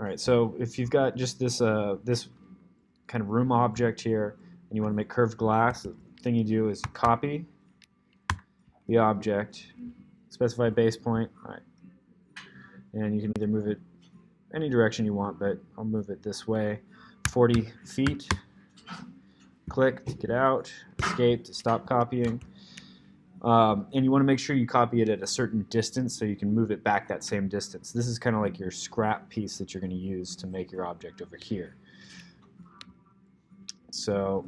All right, so if you've got just this kind of room object here, and you want to make curved glass, the thing you do is copy the object, specify base point, all right, and you can either move it any direction you want, but I'll move it this way, 40 feet. Click to get out, escape to stop copying. And you want to make sure you copy it at a certain distance so you can move it back that same distance. This is kind of like your scrap piece that you're going to use to make your object over here. So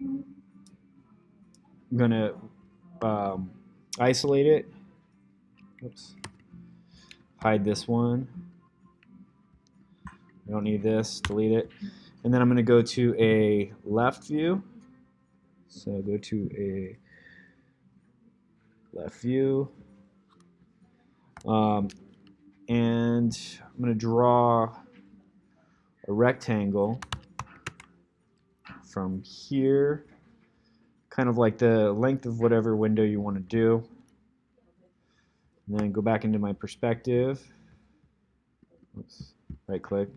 I'm going to isolate it. Oops. Hide this one. I don't need this. Delete it. And then I'm going to go to a left view. So go to a left view. And I'm going to draw a rectangle from here, kind of like the length of whatever window you want to do. And then go back into my perspective. Oops. Right click.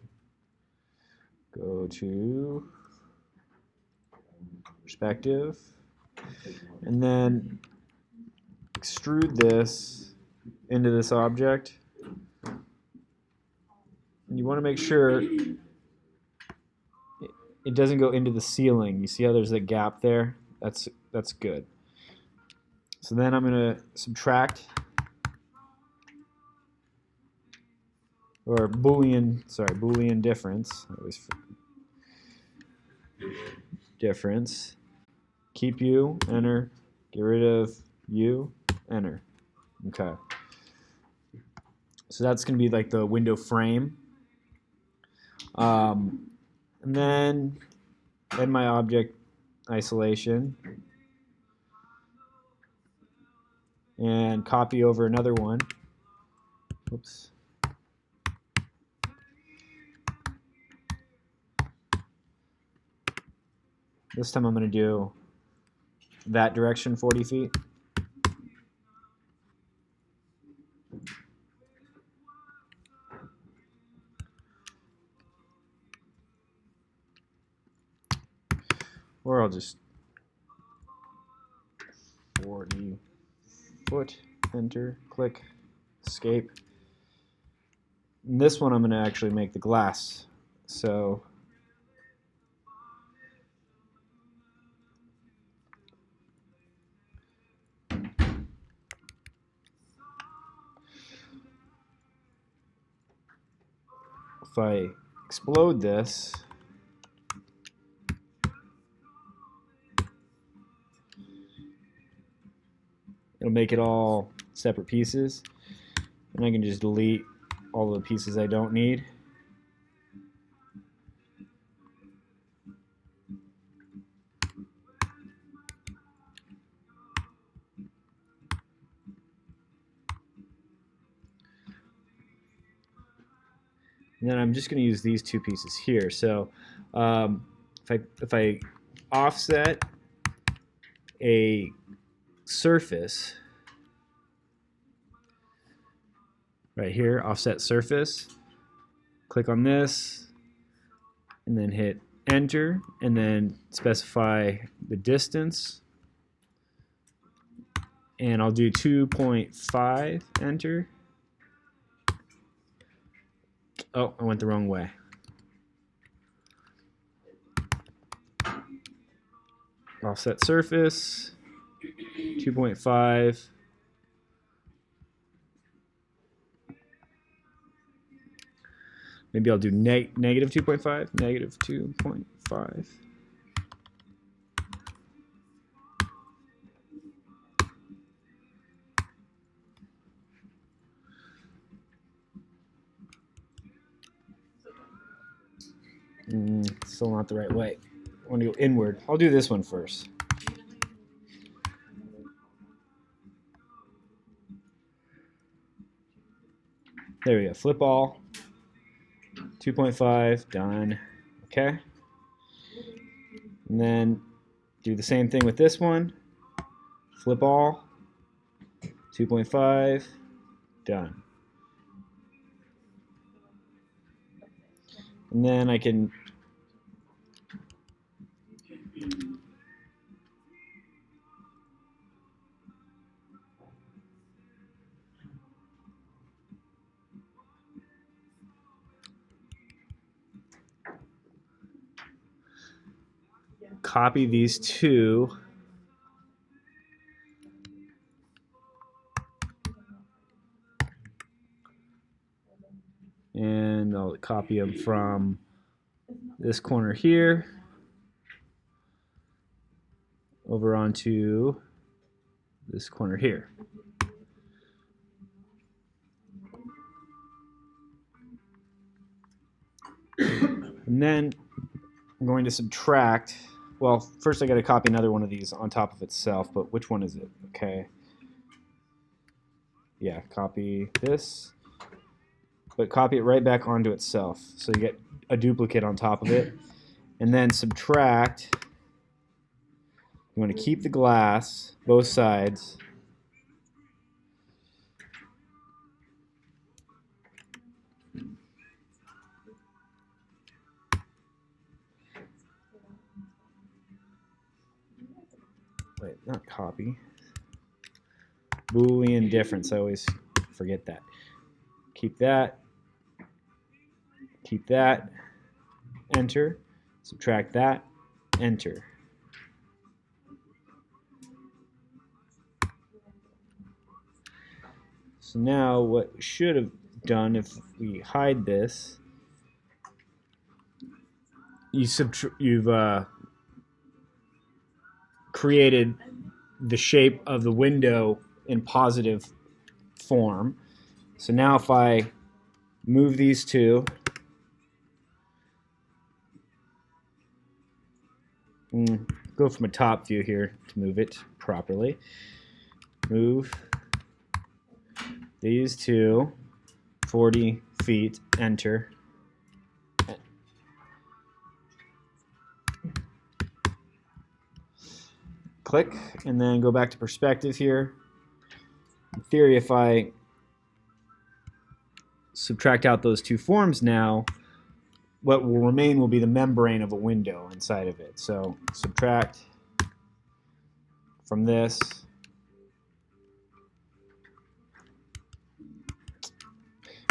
Go to perspective. And then extrude this into this object. And you want to make sure it doesn't go into the ceiling. You see how there's a gap there? That's good. So then I'm going to subtract, or Boolean difference. Difference. Keep U, enter. Get rid of U, enter. Okay. So that's going to be like the window frame. And then add my object isolation and copy over another one. Oops. This time I'm going to do that direction 40 feet. Or I'll just 40 foot, enter, click, escape. And this one I'm going to actually make the glass. So if I explode this, it'll make it all separate pieces, and I can just delete all the pieces I don't need. And then I'm just going to use these two pieces here. So if I offset a surface right here, offset surface, click on this, and then hit enter, and then specify the distance, and I'll do 2.5, enter. Oh, I went the wrong way. Offset surface, 2.5. Maybe I'll do negative 2.5, negative 2.5. Still not the right way. I want to go inward. I'll do this one first. There we go. Flip all. 2.5. Done. Okay. And then do the same thing with this one. Flip all. 2.5. Done. And then I can copy these two and I'll copy them from this corner here over onto this corner here. And then I'm going to subtract. Well, first I got to copy another one of these on top of itself, but which one is it? Okay. Yeah, copy this, but copy it right back onto itself. So you get a duplicate on top of it. And then subtract. You want to keep the glass, both sides. Wait, not copy. Boolean difference. I always forget that. Keep that. Keep that. Enter. Subtract that. Enter. So now what we should have done if we hide this, you've created the shape of the window in positive form. So now if I move these two, go from a top view here to move it properly. Move these two 40 feet, enter. Click, and then go back to perspective here. In theory, if I subtract out those two forms now, what will remain will be the membrane of a window inside of it. So subtract from this.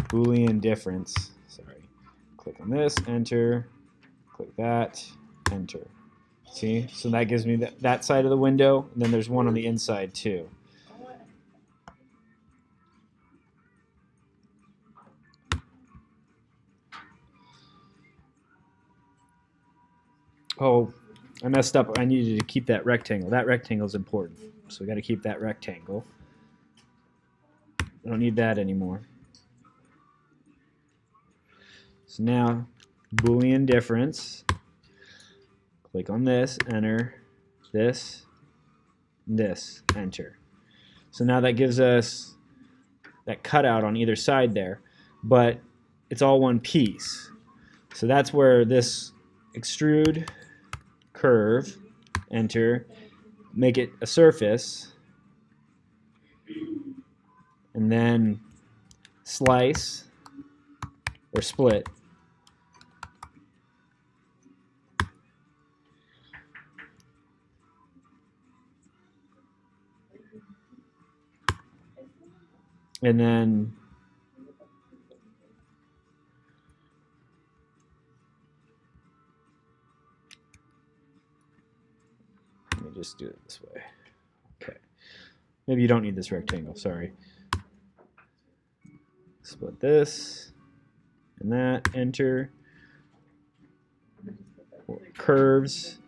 Boolean difference. Sorry. Click on this, enter. Click that, enter. See? So that gives me that side of the window, and then there's one on the inside too. Oh, I messed up. I needed to keep that rectangle. That rectangle is important. So we got to keep that rectangle. I don't need that anymore. So now, Boolean difference. Click on this, enter, this, enter. So now that gives us that cutout on either side there, but it's all one piece. So that's where this extrude, curve, enter, make it a surface, and then slice or split. And then let me just do it this way. Okay. Maybe you don't need this rectangle, sorry. Split this and that, enter. Curves.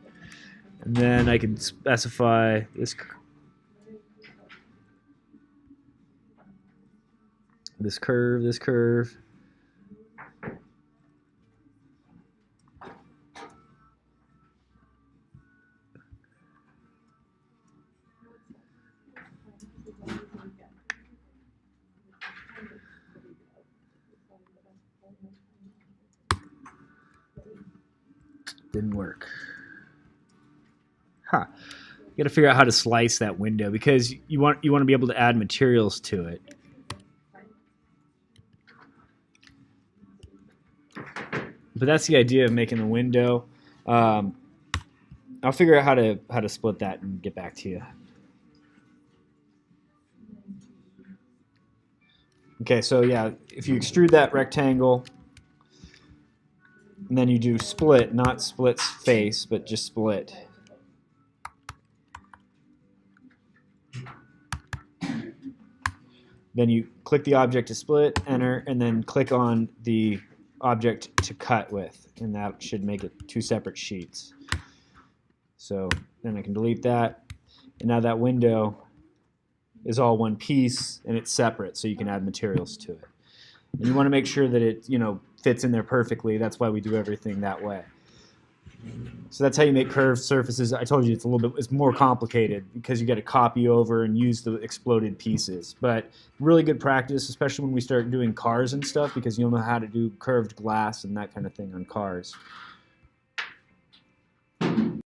And then I can specify this curve. Didn't work. Huh. You got to figure out how to slice that window because you want to be able to add materials to it. but that's the idea of making the window. I'll figure out how to split that and get back to you. Okay, so yeah, if you extrude that rectangle, and then you do split, not split face, but just split. Then you click the object to split, enter, and then click on the object to cut with, and that should make it two separate sheets. So then I can delete that, and now that window is all one piece and it's separate, so you can add materials to it. And you want to make sure that it, fits in there perfectly. That's why we do everything that way. So that's how you make curved surfaces. I told you it's more complicated because you got to copy over and use the exploded pieces. But really good practice, especially when we start doing cars and stuff, because you'll know how to do curved glass and that kind of thing on cars.